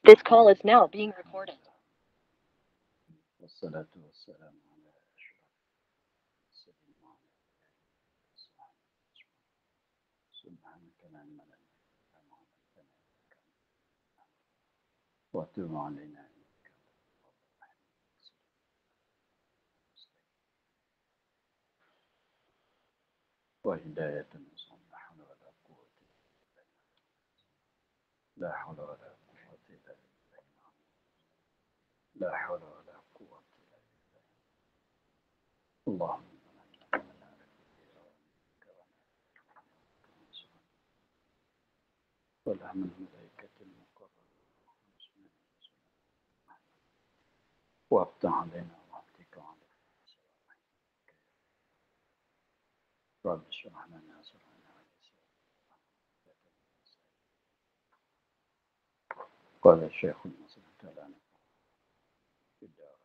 This call is now being recorded. والصلاة والسلام على أشرف سيدنا سبحانك لا علم لنا إلا ما علمتنا إنك وتب علينا إنك وهداية نصوص لا حول ولا قوة لا حول ولا قوة إلا بالله لا حول ولا قوة إلا بالله اللهم والأمن الملائكة المقربين وافتح علينا واتك علينا رب اشرح لنا صدرنا قال الشيخ المصري تعالى في الدار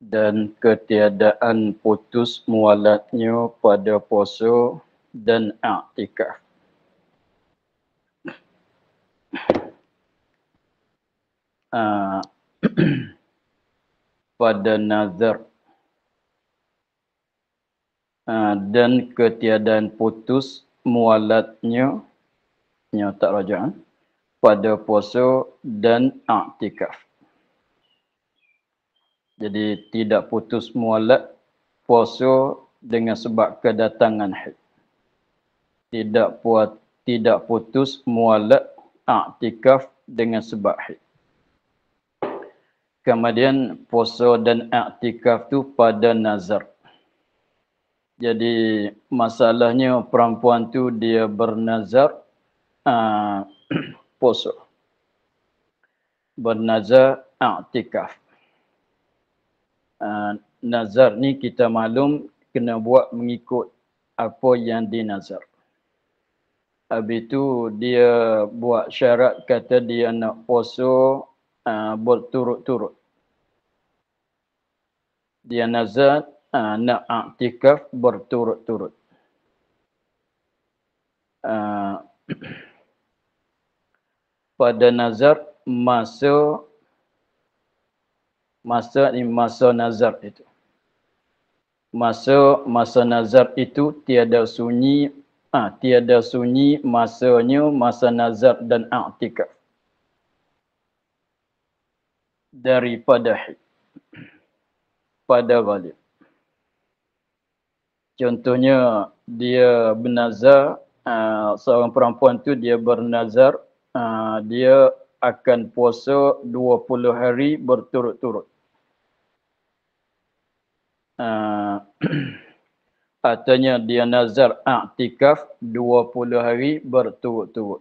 dan ketiadaan putus mualatnya pada puasa dan i'tikaf. Pada nazar dan ketiadaan putus mualatnya tak raja'an pada puasa dan i'tikaf. Jadi tidak putus mualat puasa dengan sebab kedatangan haid. Tidak putus mualat i'tikaf dengan sebab haid. Kemudian puasa dan i'tikaf tu pada nazar. Jadi masalahnya perempuan tu dia bernazar puasa. Bernazar i'tikaf. Nazar ni kita maklum kena buat mengikut apa yang dinazar. Habis tu dia buat syarat kata dia nak puasa berturut-turut. Dia nazar nak i'tikaf berturut-turut. Pada nazar masa nazar itu. Masa nazar itu tiada sunyi masanya masa nazar dan i'tikaf daripada haid pada ghalib. Contohnya dia bernazar, seorang perempuan tu dia bernazar dia akan puasa 20 hari berturut-turut. Artinya dia nazar i'tikaf 20 hari berturut-turut.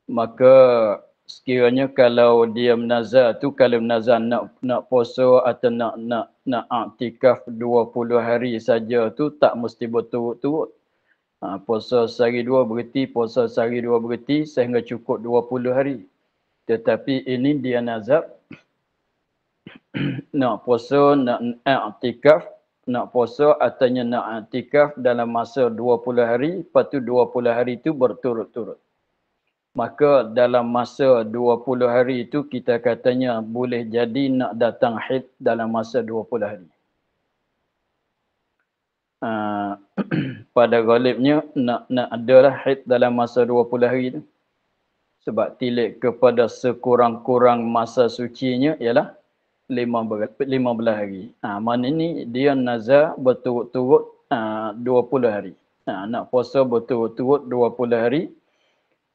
Maka sekiranya kalau dia menazar tu, kalau menazar nak puasa atau nak i'tikaf 20 hari saja tu tak mesti berturut-turut. Puasa sehari dua berhenti, puasa sehari dua berhenti sehingga cukup 20 hari. Tetapi ini dia nazar nak puasa, nak i'tikaf, nak puasa ataunya nak i'tikaf dalam masa 20 hari, lepas tu 20 hari itu berturut-turut. Maka dalam masa 20 hari itu kita katanya boleh jadi nak datang haid dalam masa 20 hari. Pada ghalibnya nak adalah haid dalam masa 20 hari itu. Sebab tilik kepada sekurang-kurang masa sucinya ialah 15 hari. Mana ni dia nazar berturut-turut 20 hari. Nak puasa berturut-turut 20 hari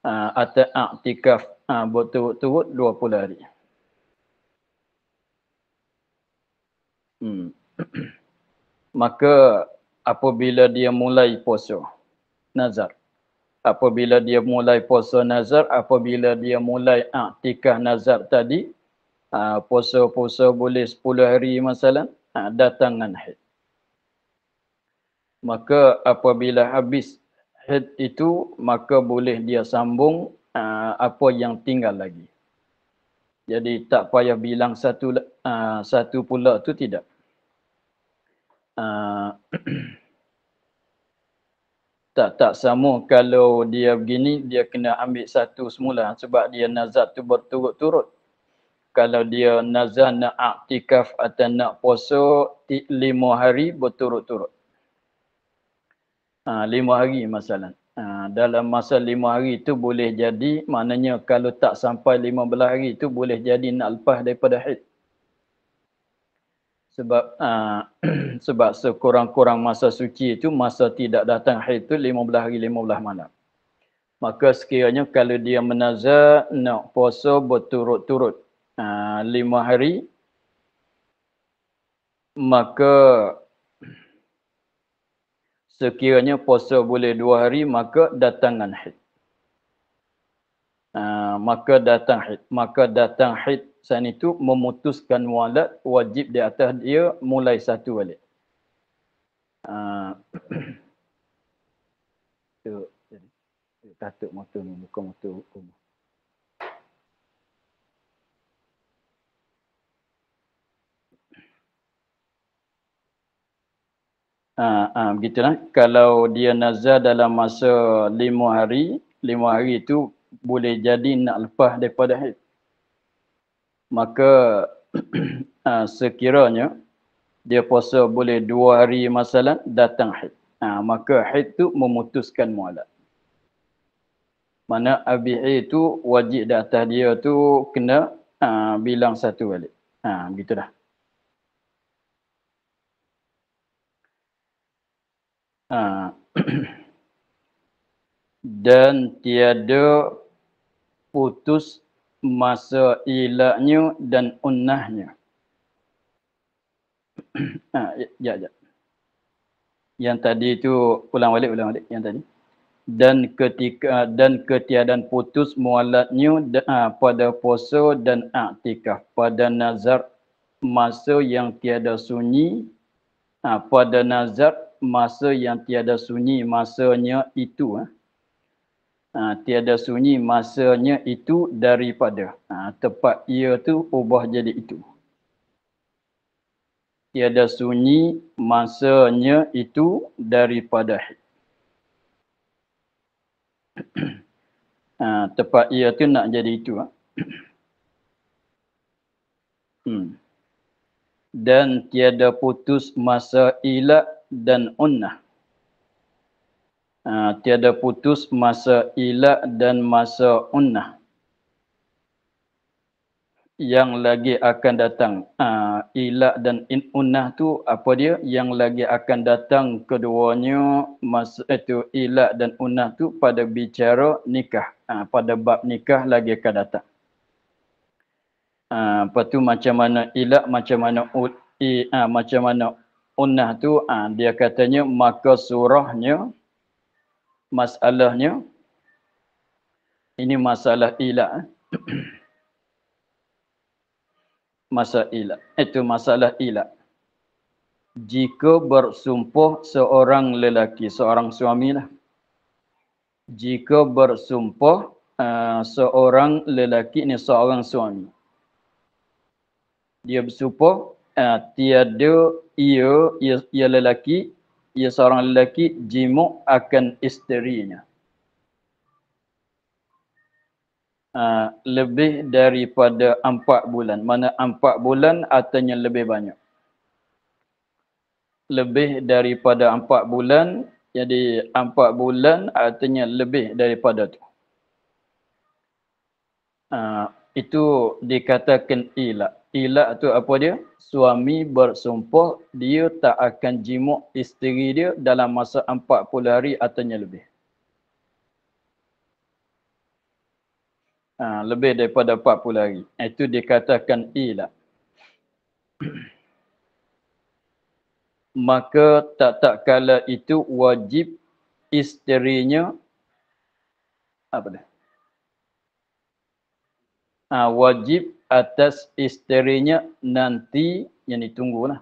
atau i'tikaf berturut-turut 20 hari. maka apabila dia mulai puasa nazar, apabila dia mulai puasa nazar, apabila dia mulai i'tikaf nazar tadi, puasa-puasa boleh 10 hari masalah, datangan haid. Maka apabila habis haid itu, maka boleh dia sambung apa yang tinggal lagi. Jadi tak payah bilang satu pula tu tidak. Tak sama kalau dia begini, dia kena ambil satu semula sebab dia nazar tu berturut-turut. Kalau dia nazar nak i'tikaf atau nak puasa 5 hari berturut-turut. 5 hari masalah. Dalam masa 5 hari itu boleh jadi, maknanya kalau tak sampai 15 hari itu boleh jadi nak lepas daripada haid. Sebab sebab sekurang-kurang masa suci itu, masa tidak datang haid itu 15 hari 15 malam. Maka sekiranya kalau dia menazar nak puasa berturut-turut 5 hari, maka sekiranya puasa boleh 2 hari, maka datangan haid. Maka datang haid saat itu memutuskan mualat, wajib di atas dia mulai satu balik. Tatuk motor ni, bukan motor rumah. Begitulah. Kalau dia nazar dalam masa 5 hari, 5 hari itu boleh jadi nak lepas daripada haid. Maka sekiranya dia puasa boleh 2 hari masalah, datang haid. Maka haid tu memutuskan mualat. Mana habis haid tu wajib di atas dia tu kena bilang satu balik. Begitu dah. Dan tiada putus masa ilaknya dan unnahnya. Ya. Yang tadi itu ulang balik yang tadi. Dan ketiadaan putus mualatnya pada puasa dan i'tikaf, pada nazar masa yang tiada sunyi, pada nazar masa yang tiada sunyi, masanya itu tiada sunyi masanya itu daripada tepat ia tu ubah jadi itu. Tiada sunyi masanya itu daripada tepat ia tu nak jadi itu. Dan tiada putus masa ilak dan unnah. Tiada putus masa ilak dan masa unnah. Yang lagi akan datang. Ilak dan unnah tu apa dia? Yang lagi akan datang keduanya, masa itu ilak dan unnah tu pada bicara nikah. Pada bab nikah lagi akan datang. Lepas tu macam mana ilak, macam mana unnah tu, dia katanya maka surahnya, masalahnya, ini masalah ilak. Masalah ilak. Jika bersumpah seorang lelaki, seorang suami lah. Jika bersumpah seorang lelaki, ni seorang suami. Dia bersumpah tiada ia lelaki, ia seorang lelaki jimuk akan isterinya. Lebih daripada 4 bulan. Mana 4 bulan artinya lebih banyak. Lebih daripada 4 bulan, jadi 4 bulan artinya lebih daripada tu. Itu dikatakan ilak. Ilak tu apa dia? Suami bersumpah dia tak akan jimuk isteri dia dalam masa 40 hari artinya lebih. Lebih daripada 40 hari. Itu dikatakan ilak. maka tak kala itu wajib isterinya apa dah? Wajib atas isterinya nanti yang ditunggulah.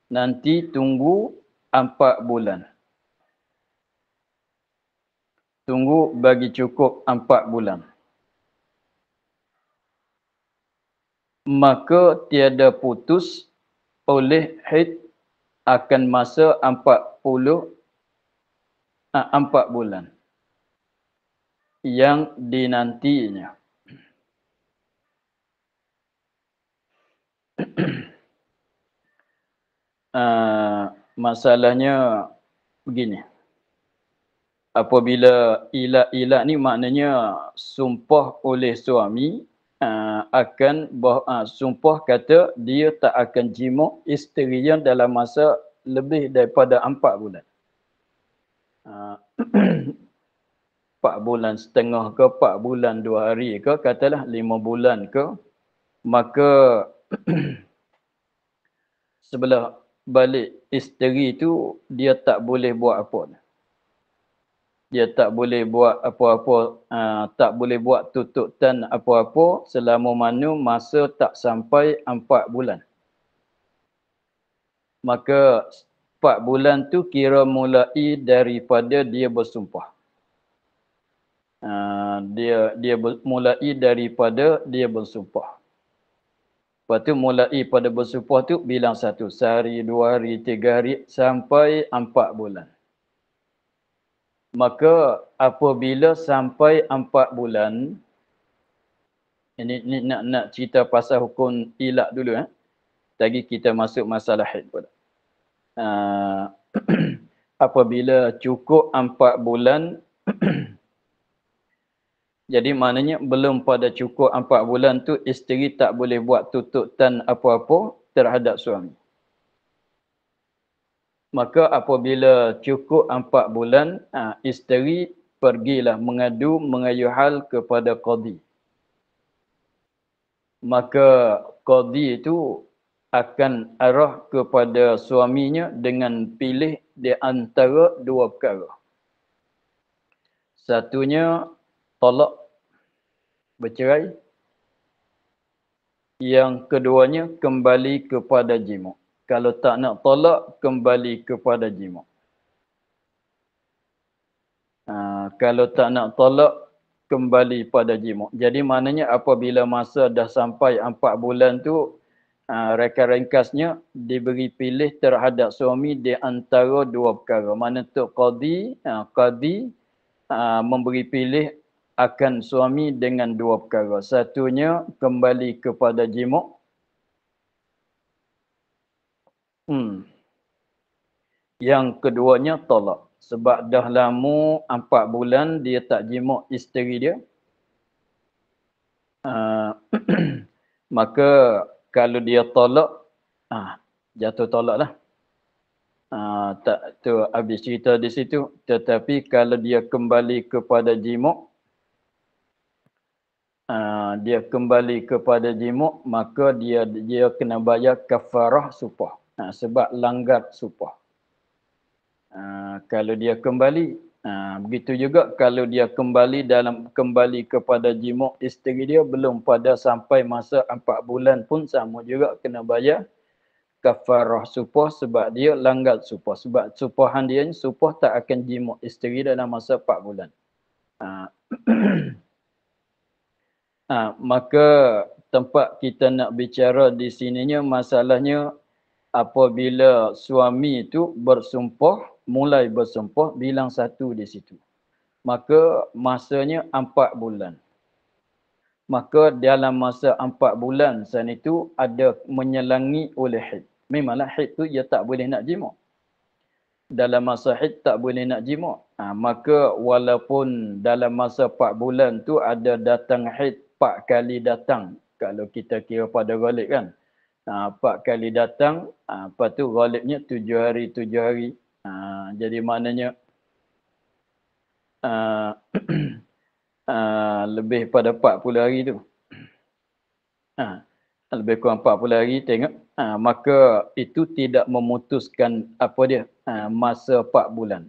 Nanti tunggu 4 bulan. Tunggu bagi cukup 4 bulan. Maka tiada putus oleh haid akan masa 4 bulan yang dinantinya. Masalahnya begini. Apabila ilah ni maknanya sumpah oleh suami akan sumpah kata dia tak akan jima isterinya dalam masa lebih daripada 4 bulan. 4 bulan setengah ke, 4 bulan 2 hari ke, katalah 5 bulan ke, maka sebelah balik isteri tu dia tak boleh buat apa. Dia tak boleh buat apa-apa, tak boleh buat tututan apa-apa selama mana masa tak sampai 4 bulan. Maka 4 bulan tu kira mulai daripada dia bersumpah. Dia mulai daripada dia bersumpah. Lepas tu mulai pada bersumpah tu bilang 1 sehari, 2 hari, 3 hari sampai 4 bulan. Maka apabila sampai 4 bulan, ini nak cerita pasal hukum ilak dulu. Lagi kita masuk masalah haid pula. Apabila cukup 4 bulan, jadi maknanya belum pada cukup 4 bulan tu isteri tak boleh buat tututan apa-apa terhadap suami. Maka apabila cukup 4 bulan, isteri pergilah mengayuh hal kepada qadi. Maka qadi itu akan arah kepada suaminya dengan pilih di antara 2 perkara. Satunya talak, bercerai. Yang keduanya kembali kepada jima'. Kalau tak nak talak, kembali kepada jima'. Kalau tak nak talak, kembali pada jima'. Jadi maknanya apabila masa dah sampai 4 bulan tu, rekan ringkasnya diberi pilih terhadap suami di antara 2 perkara. Mana tu qadi memberi pilih akan suami dengan 2 perkara. Satunya kembali kepada jima'. Yang keduanya talak. Sebab dah lama 4 bulan dia tak jima' isteri dia. Maka kalau dia talak, jatuh talak lah. Tak tu habis cerita di situ. Tetapi kalau dia kembali kepada jima', maka dia kena bayar kafarah supah. Sebab langgar supah. Kalau dia kembali, begitu juga kalau dia kembali kepada jima' isteri dia belum pada sampai masa 4 bulan pun sama juga kena bayar kafarah supah sebab dia langgar supah. Sebab supahan dia ni supah tak akan jima' isteri dalam masa 4 bulan. Maka tempat kita nak bicara di sininya masalahnya apabila suami itu mulai bersumpah, bilang 1 di situ. Maka masanya 4 bulan. Maka dalam masa 4 bulan sana itu ada menyelangi oleh haid. Memanglah haid tu dia tak boleh nak jima'. Dalam masa haid tak boleh nak jima'. Maka walaupun dalam masa 4 bulan tu ada datang haid 4 kali datang. Kalau kita kira pada ghalib kan. 4 kali datang, lepas tu ghalibnya 7 hari, 7 hari. Jadi maknanya lebih pada 40 hari tu. Lebih kurang 40 hari tengok. maka itu tidak memutuskan apa dia masa 4 bulan.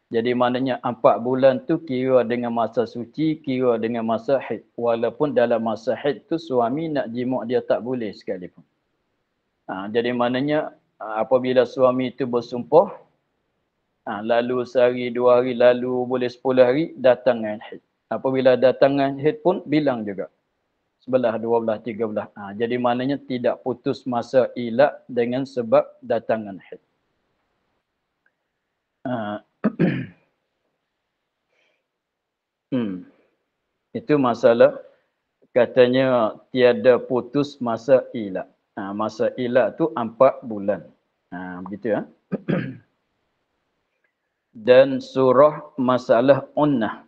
Jadi maknanya 4 bulan tu kira dengan masa suci, kira dengan masa haid. Walaupun dalam masa haid tu suami nak jimak dia tak boleh sekalipun. Jadi maknanya apabila suami itu bersumpah, lalu sehari 2 hari, lalu boleh 10 hari, datangan haid. Apabila datangan haid pun bilang juga. 11, 12, 13. Jadi maknanya tidak putus masa ilak dengan sebab datangan haid. Itu masalah katanya tiada putus masa ilak. Masa ilak tu 4 bulan. Begitu ya. Dan surah masalah unnah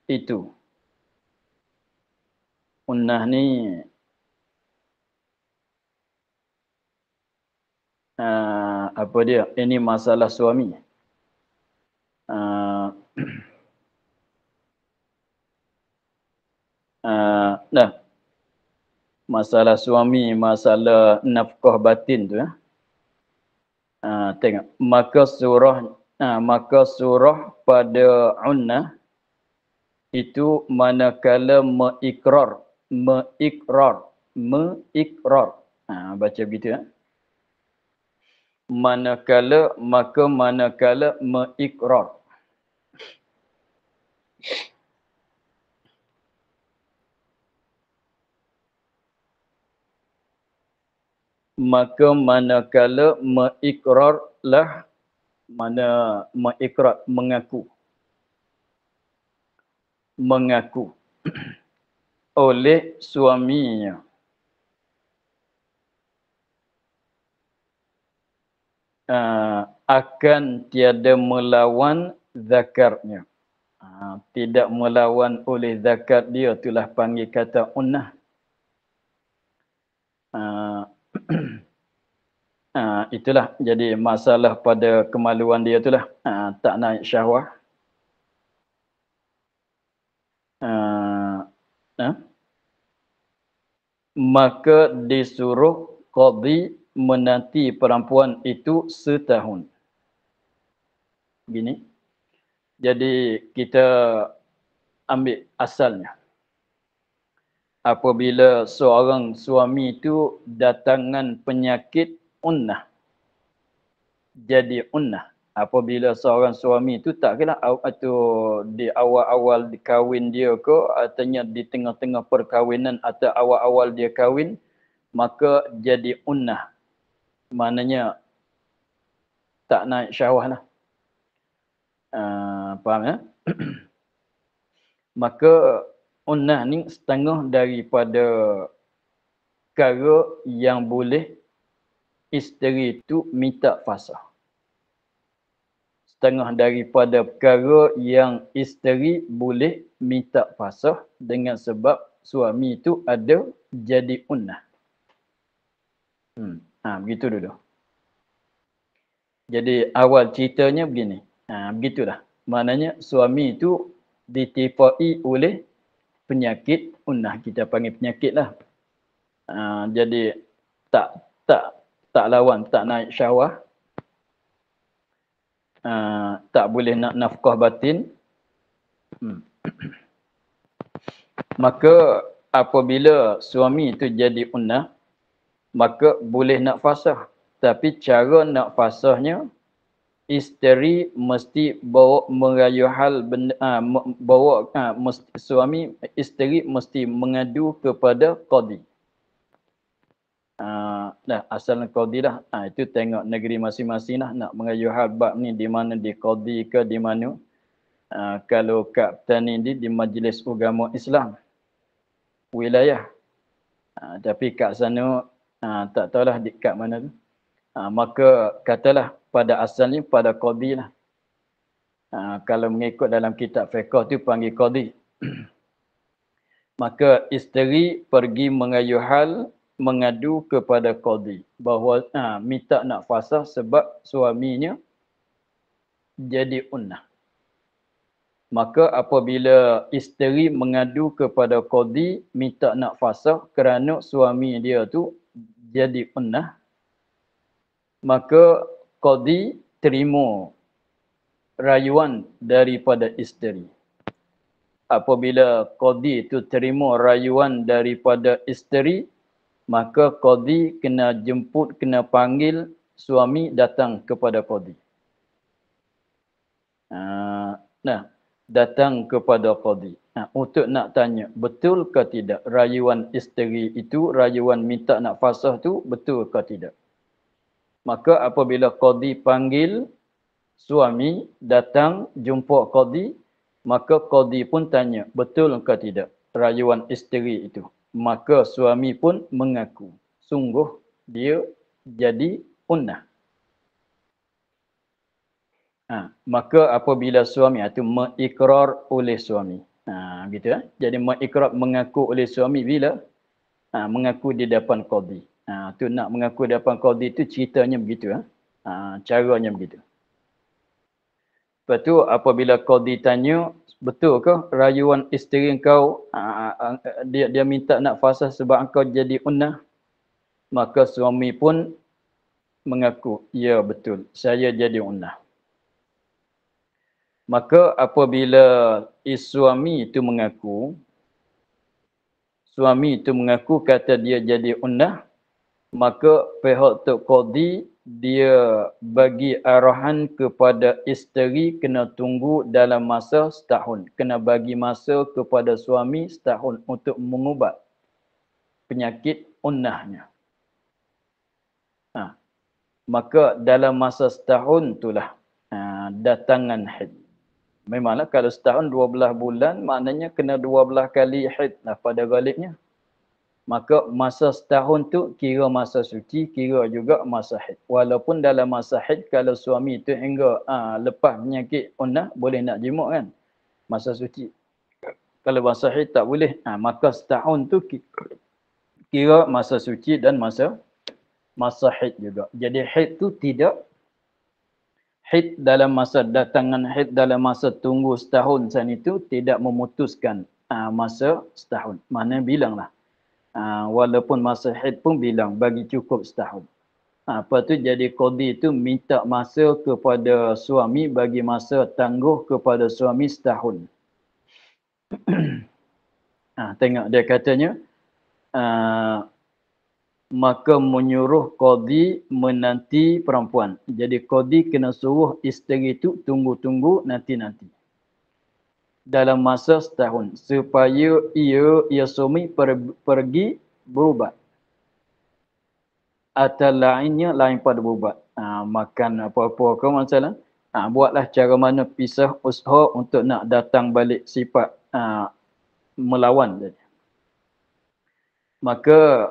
itu. Unnah ni apa dia? Ini masalah suami. Nah, masalah suami, masalah nafkah batin tu ya. Tengok, maka surah pada unnah itu manakala mengikrar. Baca begitu ya. Manakala mengikrar. Maka manakala mengikrarlah, mana mengikrar, mengaku oleh suaminya akan tiada melawan zakarnya. Tidak melawan oleh zakat dia, itulah panggil kata unnah. Itulah jadi masalah pada kemaluan dia itulah, tak naik syahwah. Maka disuruh qadhi menanti perempuan itu setahun. Begini. Jadi kita ambil asalnya. Apabila seorang suami itu datangan penyakit unnah. Jadi unnah. Apabila seorang suami itu tak kira atau di awal-awal kahwin dia ke, atau di tengah-tengah perkahwinan atau awal-awal dia kahwin, maka jadi unnah. Maknanya tak naik syahwah lah. Faham ya? Maka unnah ni setengah daripada perkara yang boleh isteri itu minta fasakh. Setengah daripada perkara yang isteri boleh minta fasakh dengan sebab suami itu ada jadi unnah. Begitu dulu. Jadi awal ceritanya begini. Begitulah. Maknanya suami itu ditipai oleh penyakit unnah. Kita panggil penyakit lah. Jadi tak lawan, tak naik syahwah. Tak boleh nak nafkah batin. Maka apabila suami itu jadi unnah, maka boleh nak fasakh. Tapi cara nak fasakhnya, isteri mesti bawa merayu hal benda, suami isteri mesti mengadu kepada qadhi. Asal qadhi lah. Itu tengok negeri masing-masing lah nak merayu hal bab ni di mana, di qadhi ke di mana. Kalau kat petani ni di Majlis Agama Islam wilayah. Tapi kat sana tak tahulah kat mana tu. Maka katalah pada asalnya pada qadhi lah. Kalau mengikut dalam kitab fiqh tu panggil qadhi. Maka isteri pergi mengayu hal, mengadu kepada qadhi bahawa minta nak fasakh sebab suaminya jadi unnah. Maka apabila isteri mengadu kepada qadhi minta nak fasakh kerana suami dia tu jadi unnah, maka qadi terima rayuan daripada isteri. Apabila qadi itu terima rayuan daripada isteri, maka qadi kena jemput, kena panggil suami datang kepada qadi. Nah, datang kepada qadi. Untuk nak tanya, betul ke tidak rayuan isteri itu, rayuan minta nak fasah tu, betul ke tidak? Maka apabila qadi panggil suami datang jumpa qadi, maka qadi pun tanya, betul ke tidak rayuan isteri itu? Maka suami pun mengaku, sungguh dia jadi unnah. Maka apabila suami itu mengikrar oleh suami. Gitu ya. Jadi mengikrar, mengaku oleh suami bila mengaku di depan qadi. Tu nak mengaku di depan qadi itu ceritanya begitu ya. Caranya begitu. Lepas tu apabila qadi tanya, betul ke rayuan isteri engkau dia minta nak fasah sebab engkau jadi unnah? Maka suami pun mengaku, ya betul, saya jadi unnah. Maka apabila suami itu mengaku kata dia jadi unnah, maka pihak Tok Qadi dia bagi arahan kepada isteri kena tunggu dalam masa setahun. Kena bagi masa kepada suami setahun untuk mengubat penyakit unnahnya. Maka dalam masa setahun itulah datangan haid. Memanglah kalau setahun 12 bulan, maknanya kena 12 kali haid lah pada galibnya. Maka masa setahun tu kira masa suci, kira juga masa haid. Walaupun dalam masa haid, kalau suami tu hingga lepas penyakit unnah, boleh nak jemuk kan? Masa suci. Kalau masa haid tak boleh. Maka setahun tu kira masa suci dan masa haid juga. Jadi haid tu tidak haid dalam masa datangan haid dalam masa tunggu setahun sana itu tidak memutuskan masa setahun. Mana bilanglah. Walaupun masa haid pun bilang bagi cukup setahun. Lepas tu jadi qadi itu minta masa kepada suami, bagi masa tangguh kepada suami setahun. Tengok dia katanya, maka menyuruh qadi menanti perempuan. Jadi qadi kena suruh isteri itu tunggu-tunggu nanti-nanti. Dalam masa setahun. Supaya ia suami pergi berubat. Atau lainnya lain pada berubat. Makan apa-apa ke masalah. Buatlah cara mana pisah usaha untuk nak datang balik sifat melawan. Maka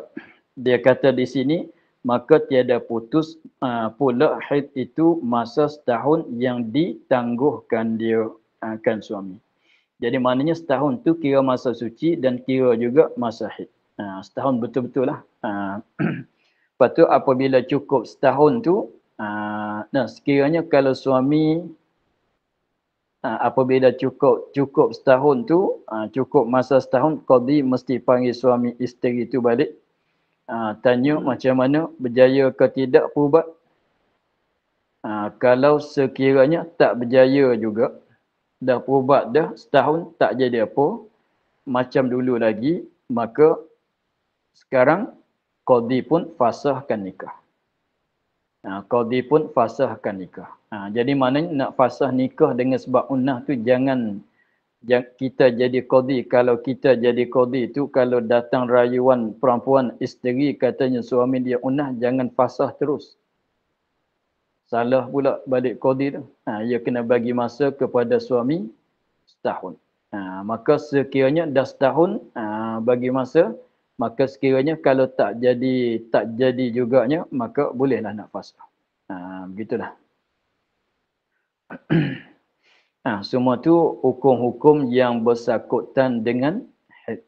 dia kata di sini, maka tiada putus pula haid itu masa setahun yang ditangguhkan dia akan suami. Jadi maknanya setahun tu kira masa suci dan kira juga masa haid. Setahun betul-betul lah. Lepas tu apabila cukup setahun tu, sekiranya kalau suami apabila cukup setahun tu, cukup masa setahun, qadi mesti panggil suami isteri itu balik. Tanya macam mana, berjaya ke tidak berubat. Kalau sekiranya tak berjaya juga, dah berubat dah setahun tak jadi apa, macam dulu lagi, maka sekarang qadi pun fasahkan nikah. Qadi pun fasahkan nikah. Jadi maknanya nak fasah nikah dengan sebab unnah tu jangan kita jadi qadi. Kalau kita jadi qadi tu, kalau datang rayuan perempuan isteri katanya suami dia unnah, jangan fasah terus. Salah pula balik qadi tu. Ia kena bagi masa kepada suami setahun. Maka sekiranya dah setahun bagi masa, maka sekiranya kalau tak jadi juganya, maka bolehlah nak fasah. Begitulah. Semua tu hukum-hukum yang bersangkutan dengan haid.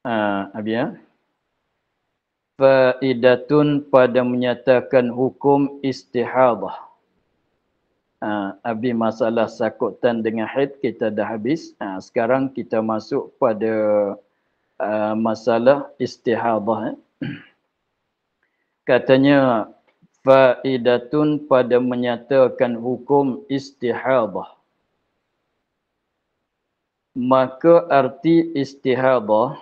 Habis. Faidatun pada menyatakan hukum istihadah. Habis masalah sangkutan dengan haid kita dah habis. Sekarang kita masuk pada masalah istihadah. Katanya faidatun pada menyatakan hukum istihadah. Maka arti istihadah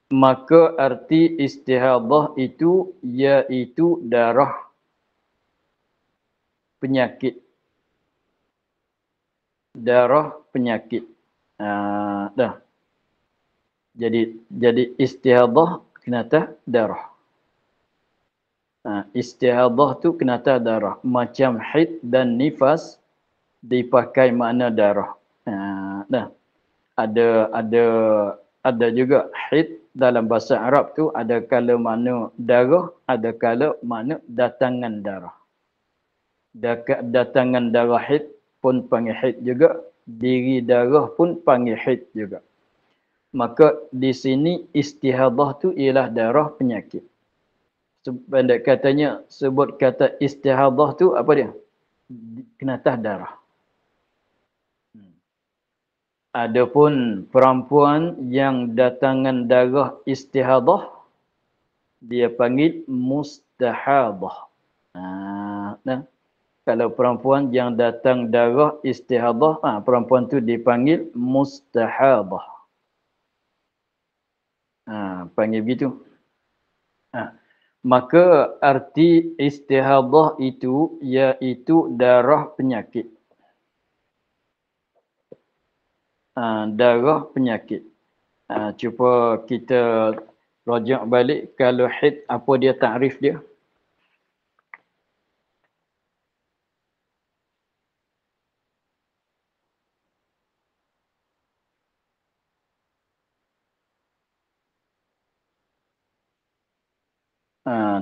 maka arti istihadah itu iaitu darah penyakit. Darah penyakit. Dah. Jadi istihadah kenata darah. Istihadah tu kenata darah. Macam haid dan nifas dipakai makna darah. Dah. Ada juga haid dalam bahasa Arab tu ada kala makna darah, ada kala makna datangan darah. Datangan darah haid pun panggil haid juga, diri darah pun panggil haid juga. Maka di sini istihadah tu ialah darah penyakit. Pendek katanya sebut kata istihadah tu apa dia? Kenatah darah. Adapun perempuan yang datangan darah istihadah dia panggil mustahadah. Nah, kalau perempuan yang datang darah istihadah, perempuan tu dipanggil mustahadah. Panggil begitu. Maka arti istihadah itu iaitu darah penyakit. Darah penyakit. Cuba kita rojak balik kalau haid apa dia takrif dia?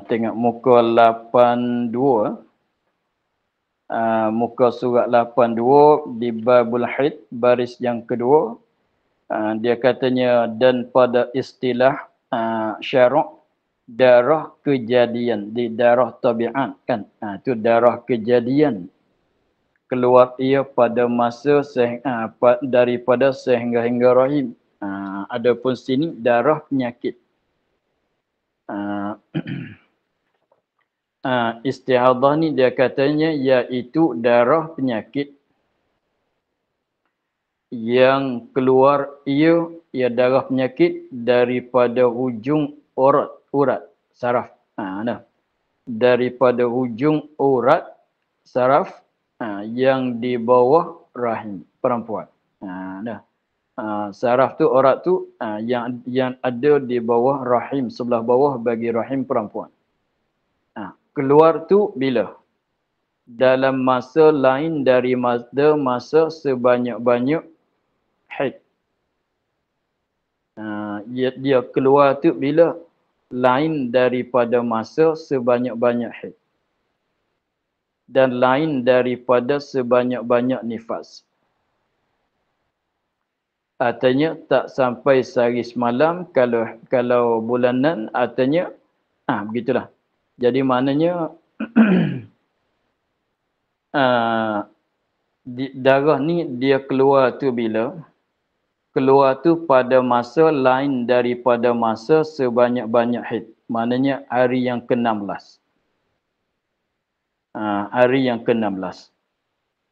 Tengok muka 82. Muka surat 82 di babul haid baris yang kedua. Dia katanya dan pada istilah syarak darah kejadian di darah tabiat kan. Itu darah kejadian keluar ia pada masa daripada sehingga rahim. Adapun sini darah penyakit. Istihadah ni dia katanya iaitu darah penyakit yang keluar ia darah penyakit daripada hujung urat saraf. Daripada hujung urat saraf yang di bawah rahim perempuan. Saraf tu urat tu yang ada di bawah rahim, sebelah bawah bagi rahim perempuan. Keluar tu bila? Dalam masa lain dari masa sebanyak-banyak haid. Dia keluar tu bila? Lain daripada masa sebanyak-banyak haid. Dan lain daripada sebanyak-banyak nifas. Artinya tak sampai sehari semalam kalau bulanan artinya begitulah. Jadi maknanya darah ni dia keluar tu bila? Keluar tu pada masa lain daripada masa sebanyak-banyak haid. Maknanya hari yang ke-16. Hari yang ke-16.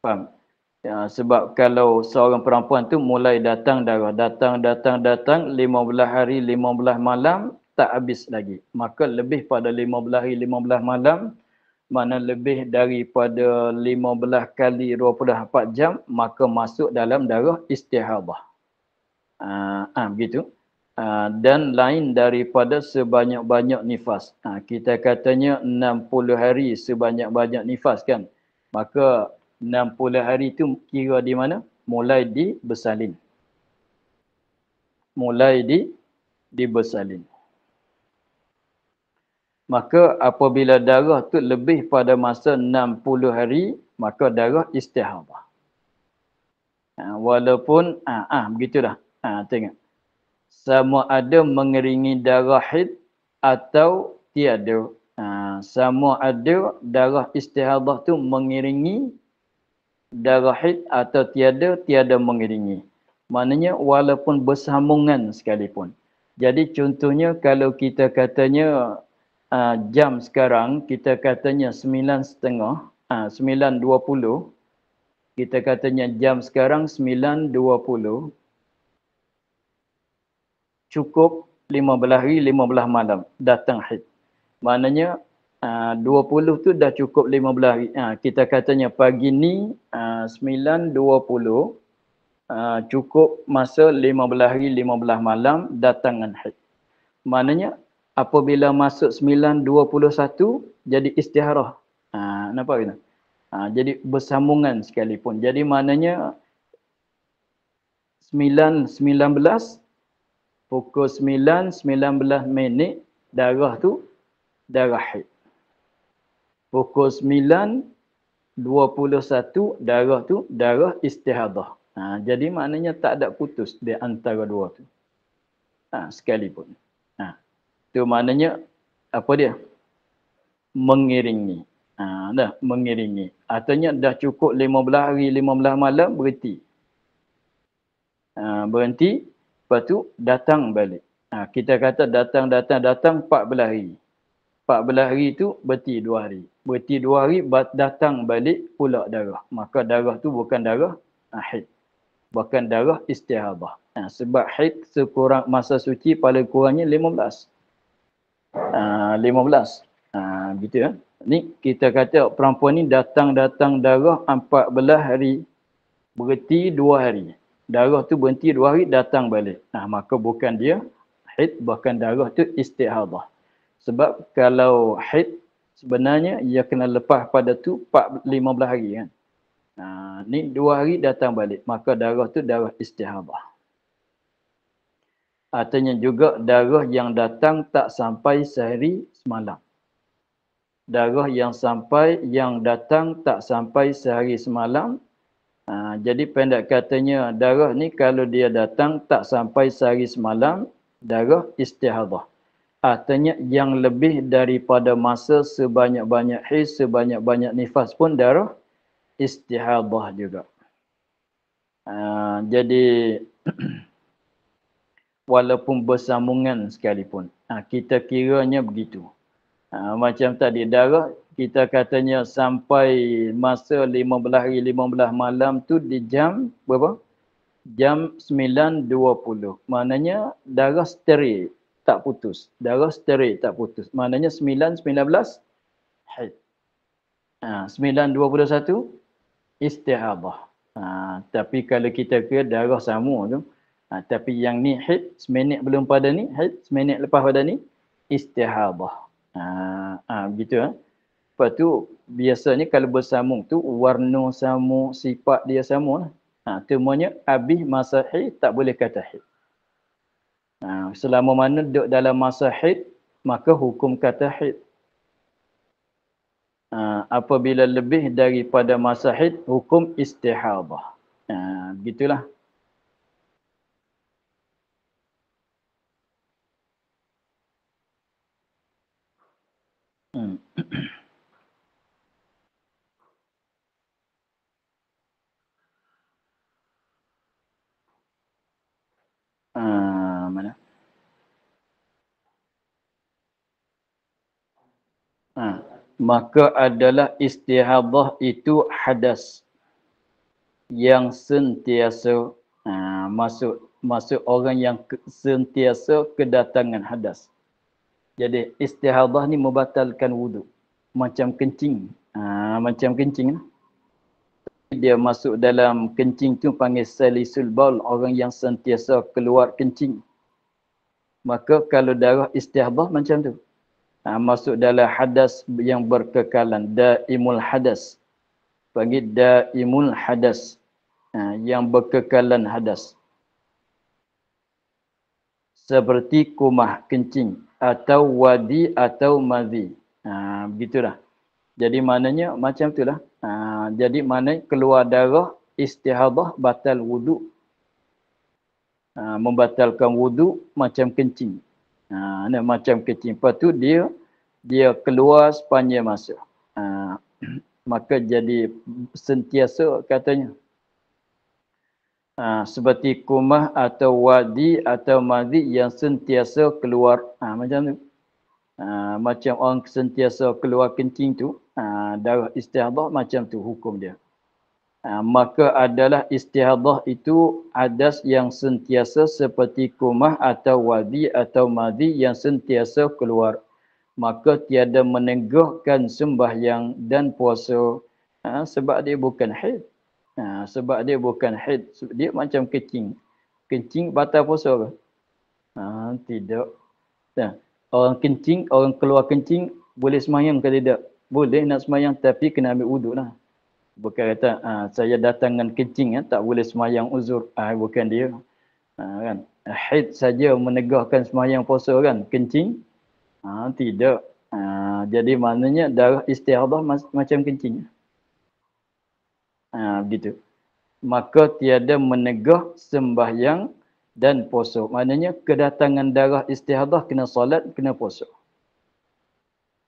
Faham? Sebab kalau seorang perempuan tu mulai datang darah, datang 15 hari, 15 malam, tak habis lagi. Maka lebih pada 15 hari, 15 malam, mana lebih daripada 15 kali 24 jam, maka masuk dalam darah istihadah. Begitu. Dan lain daripada sebanyak-banyak nifas. Kita katanya 60 hari sebanyak-banyak nifas kan. Maka 60 hari itu kira di mana? Mulai di bersalin. Mulai di bersalin. Maka apabila darah tu lebih pada masa 60 hari, maka darah istihadah. Walaupun, begitulah. Tengok. Sama ada mengeringi darah haid atau tiada. Sama ada darah istihadah tu mengiringi darah haid atau tiada mengiringi. Maknanya walaupun bersambungan sekalipun. Jadi contohnya kalau kita katanya jam sekarang, kita katanya 9.30, 9.20, kita katanya jam sekarang 9.20, cukup 15 hari 15 malam datang haid. Maknanya 20 tu dah cukup 15 hari. Kita katanya pagi ni 9.20, cukup masa 15 hari 15 malam datangan haid. Maknanya apabila masuk 9.21 jadi istiharah. Nampak ke? Jadi bersambungan sekalipun. Jadi maknanya 9.19, pukul 9.19 minit darah tu darah haid. Pukul 9.21 darah tu darah istihadah. Jadi maknanya tak ada putus di antara dua tu. Sekalipun. Itu maknanya apa dia? Mengiringi. Dah mengiringi. Artinya dah cukup 15 hari 15 malam berhenti. Berhenti, lepas tu datang balik. Kita kata datang 14 hari. 14 hari tu berhenti 2 hari. Berhenti 2 hari datang balik pula darah. Maka darah tu bukan darah haid. Bukan darah istihadah. Sebab haid sekurang masa suci paling kurangnya 15. 15. Gitu ya. Ni kita kata perempuan ni datang darah 14 hari. Berhenti 2 hari. Darah tu berhenti 2 hari datang balik. Maka bukan dia haid, bahkan darah tu istihadah. Sebab kalau haid sebenarnya ia kena lepas pada tu 15 hari kan. Ni 2 hari datang balik. Maka darah tu darah istihadah. Artinya juga darah yang datang tak sampai sehari semalam. Darah yang datang tak sampai sehari semalam. Jadi pendek katanya darah ni kalau dia datang tak sampai sehari semalam, darah istihadah. Artinya yang lebih daripada masa sebanyak-banyak haid, sebanyak-banyak nifas pun darah istihadah juga. Jadi walaupun bersambungan sekalipun, kita kiranya begitu. Macam tadi darah kita katanya sampai masa 15 hari 15 malam tu di jam berapa? Jam 9.20. Maknanya darah steril, tak putus. Darah steril, tak putus. Maknanya 9.19 haid. 9.21 istihadah. Tapi kalau kita kira darah sama tu, tapi yang ni haid, seminit belum pada ni, haid, seminit lepas pada ni, istihadah. Begitu. Lepas tu, biasanya kalau bersambung tu, warna sama, sifat dia sama. Temuannya, habis masa haid, tak boleh kata haid. Selama mana duduk dalam masa haid, maka hukum kata haid. Apabila lebih daripada masa haid, hukum istihadah. Begitulah. Mana? Maka adalah istihadah itu hadas yang sentiasa masuk orang yang sentiasa kedatangan hadas. Jadi istihadah ni membatalkan wudu. Macam kencing. Macam kencing. Dia masuk dalam kencing tu panggil salisul baul, orang yang sentiasa keluar kencing. Maka kalau darah istihadah macam tu. Masuk dalam hadas yang berkekalan, daimul hadas. Panggil daimul hadas. Yang berkekalan hadas. Seperti kumah kencing atau wadi atau madhi. Begitulah. Jadi maknanya macam itulah. Jadi maknanya keluar darah istihadah batal wudu. Membatalkan wudu macam kencing. Macam kencing. Lepas tu dia keluar sepanjang masa. Maka jadi sentiasa katanya. Seperti kumah atau wadi atau madhi yang sentiasa keluar. Macam tu. Macam orang sentiasa keluar kencing tu, darah istihadah macam tu hukum dia. Maka adalah istihadah itu hadas yang sentiasa seperti kumah atau wadi atau madhi yang sentiasa keluar. Maka tiada menegahkan sembahyang dan puasa sebab dia bukan haid. Sebab dia bukan haid. Dia macam kencing. Kencing batal puasa ke? Tidak. Nah, orang kencing, orang keluar kencing, boleh semayang ke tidak? Boleh nak semayang tapi kena ambil wuduk lah. Bukan kata, saya datang dengan kencing, tak boleh semayang uzur. Bukan dia. Kan? Haid saja menegahkan semayang puasa kan? Kencing? Tidak. Jadi maknanya darah istihadah macam kencing. Begitu. Maka tiada menegah sembahyang dan puasa. Maknanya kedatangan darah istihadah kena solat, kena puasa.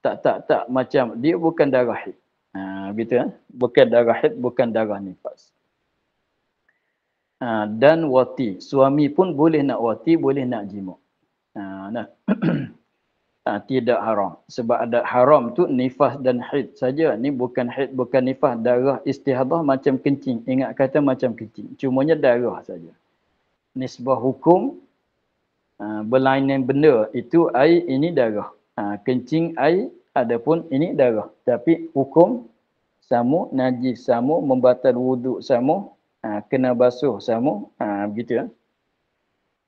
Tak. Macam dia bukan darah haid. Begitu. Bukan darah haid, bukan darah nifas. Dan wati. Suami pun boleh nak wati, boleh nak jima'. Tidak haram. Sebab ada haram tu nifas dan haid saja. Ni bukan haid, bukan nifas. Darah istihadah macam kencing. Ingat kata macam kencing. Cumanya darah saja. Nisbah hukum, berlainan benda. Itu air, ini darah. Kencing air, adapun ini darah. Tapi hukum sama, najis sama, membatal wuduk sama, kena basuh sama. Begitu ya.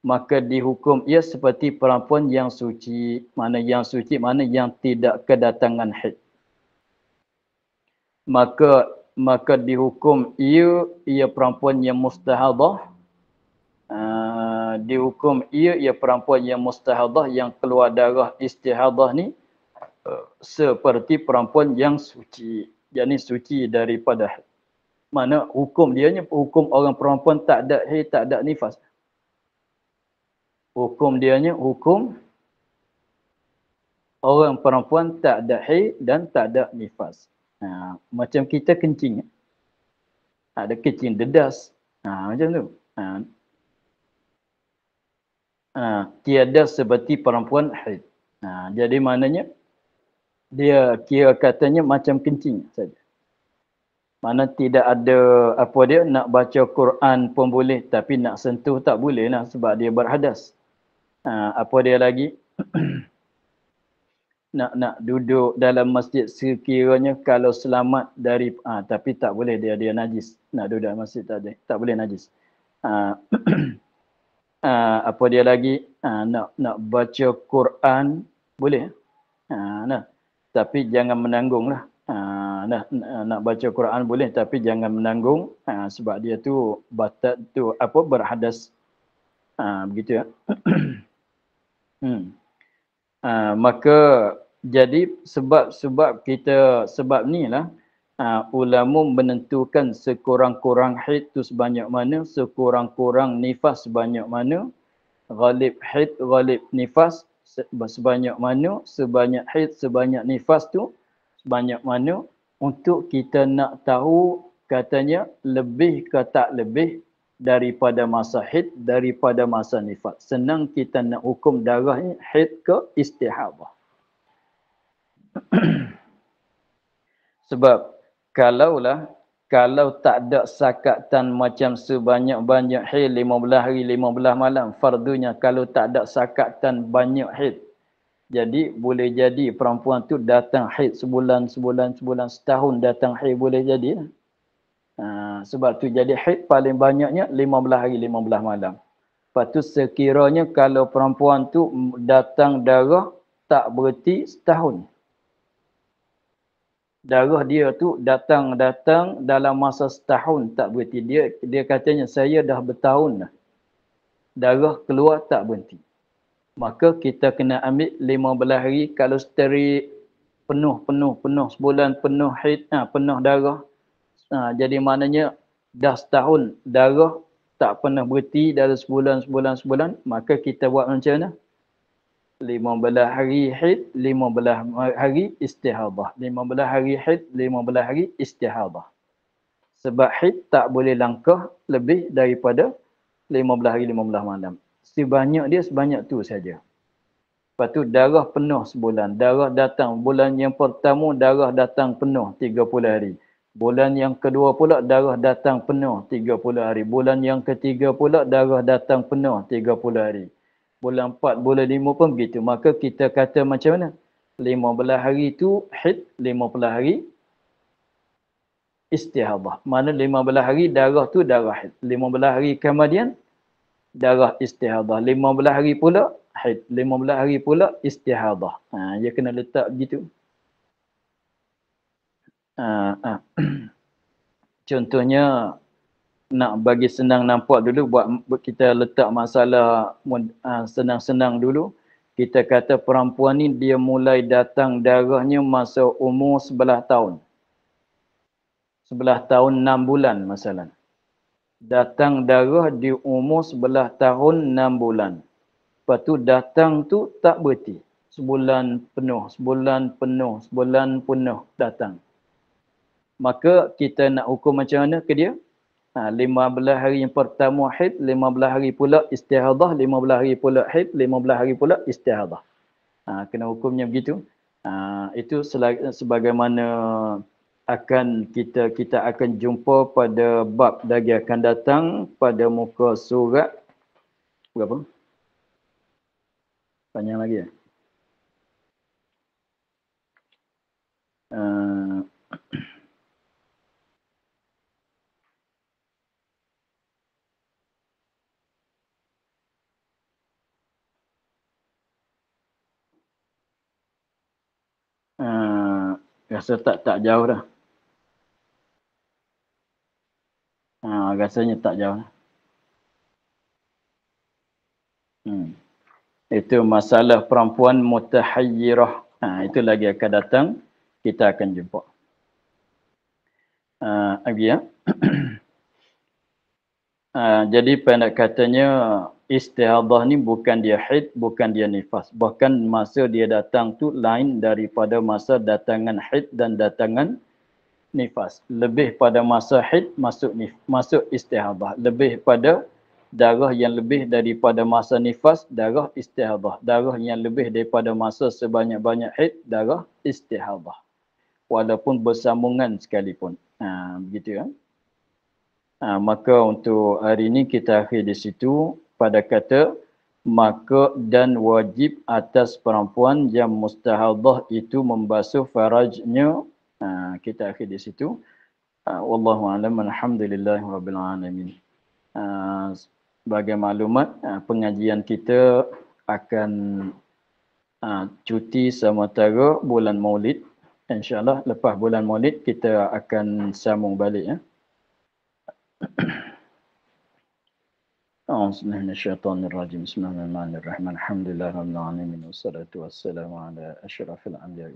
Maka dihukum ia seperti perempuan yang suci. Mana yang suci, mana yang tidak kedatangan haid. Maka dihukum ia perempuan yang mustahadah. Dihukum ia perempuan yang mustahadah, yang keluar darah istihadah ni seperti perempuan yang suci. Jadi suci daripada haid. Mana hukum dia ni hukum orang perempuan tak ada haid, tak ada nifas. Hukum dianya hukum orang perempuan tak ada haid dan tak ada nifas. Macam kita kencing. Ada kencing dedas. Macam tu. Tiada seperti perempuan haid. Jadi maknanya dia kira katanya macam kencing saja. Mana tidak ada apa dia nak baca Quran pun boleh tapi nak sentuh tak boleh lah sebab dia berhadas. Apa dia lagi? nak duduk dalam masjid sekiranya kalau selamat dari tapi tak boleh dia najis. Nak duduk dalam masjid tak boleh najis. Apa dia lagi? Nak baca Quran boleh. Tapi jangan menanggung lah. Nak baca Quran boleh tapi jangan menanggung sebab dia tu batat tu berhadas. Begitu ya. Maka jadi sebab ni lah ulama menentukan sekurang-kurang haid tu sebanyak mana, sekurang-kurang nifas sebanyak mana, ghalib haid, ghalib nifas sebanyak mana, sebanyak haid, sebanyak nifas tu sebanyak mana, untuk kita nak tahu katanya lebih ke tak lebih daripada masa haid, daripada masa nifas. Senang kita nak hukum darah ni haid ke istihadah. Sebab kalau tak ada sakatan macam sebanyak-banyak haid 15 hari 15 malam, fardunya kalau tak ada sakatan banyak haid, jadi boleh jadi perempuan tu datang haid sebulan, setahun datang haid boleh jadi. Sebab tu jadi haid paling banyaknya 15 hari 15 malam. Lepas tu sekiranya kalau perempuan tu datang darah tak berhenti setahun. Darah dia tu datang dalam masa setahun tak berhenti. Dia katanya saya dah bertahun dah. Darah keluar tak berhenti. Maka kita kena ambil 15 hari kalau seteri penuh sebulan penuh haid, penuh darah. Jadi maknanya dah setahun darah tak pernah berhenti dalam sebulan, maka kita buat macam mana? 15 hari haid, 15 hari istihadah. 15 hari haid, 15 hari istihadah. Sebab haid tak boleh langkah lebih daripada 15 hari 15 malam. Sebanyak tu saja. Lepas tu darah penuh sebulan. Darah datang. Bulan yang pertama darah datang penuh 30 hari. Bulan yang kedua pula darah datang penuh 30 hari. Bulan yang ketiga pula darah datang penuh 30 hari. Bulan 4, bulan 5 pun begitu. Maka kita kata macam mana? 15 hari tu haid, 15 hari istihadah. Mana 15 hari darah tu darah haid. 15 hari kemudian darah istihadah. 15 hari pula haid. 15 hari pula istihadah. Dia kena letak begitu. Contohnya, nak bagi senang nampak dulu, buat kita letak masalah senang-senang dulu. Kita kata perempuan ni dia mulai datang darahnya masa umur 11 tahun. 11 tahun 6 bulan masalah. Datang darah di umur 11 tahun 6 bulan. Lepas tu datang tu tak berhenti. Sebulan penuh, sebulan penuh, sebulan penuh datang. Maka kita nak hukum macam mana ke dia? 15 hari yang pertama haid, 15 hari pula istihadah, 15 hari pula haid, 15 hari pula istihadah. Kena hukumnya begitu. Itu sebagaimana akan kita akan jumpa pada bab lagi akan datang pada muka surat berapa? Panjang lagi ya? Rasa tak jauh dah. Rasanya tak jauh. Itu masalah perempuan mutahayyirah. Itu lagi akan datang. Kita akan jumpa. Ya. Jadi pendek katanya istihadah ni bukan dia haid, bukan dia nifas. Bahkan masa dia datang tu lain daripada masa datangan haid dan datangan nifas. Lebih pada masa haid masuk istihadah. Lebih pada darah yang lebih daripada masa nifas, darah istihadah. Darah yang lebih daripada masa sebanyak-banyak haid, darah istihadah. Walaupun bersambungan sekalipun. Begitu ya. Maka untuk hari ini kita akhir di situ pada kata maka dan wajib atas perempuan yang mustahadah itu membasuh farajnya. Kita akhir di situ. Wallahu a'lam. Alhamdulillahirabbil alamin. Sebagai maklumat, pengajian kita akan cuti sementara bulan Maulid. InsyaAllah lepas bulan Maulid kita akan sambung balik ya. Bismillahirrahmanirrahim. Bismillahirrahmanirrahim. Alhamdulillahirabbil alamin wassalatu wassalamu ala asyrafil anbiya'i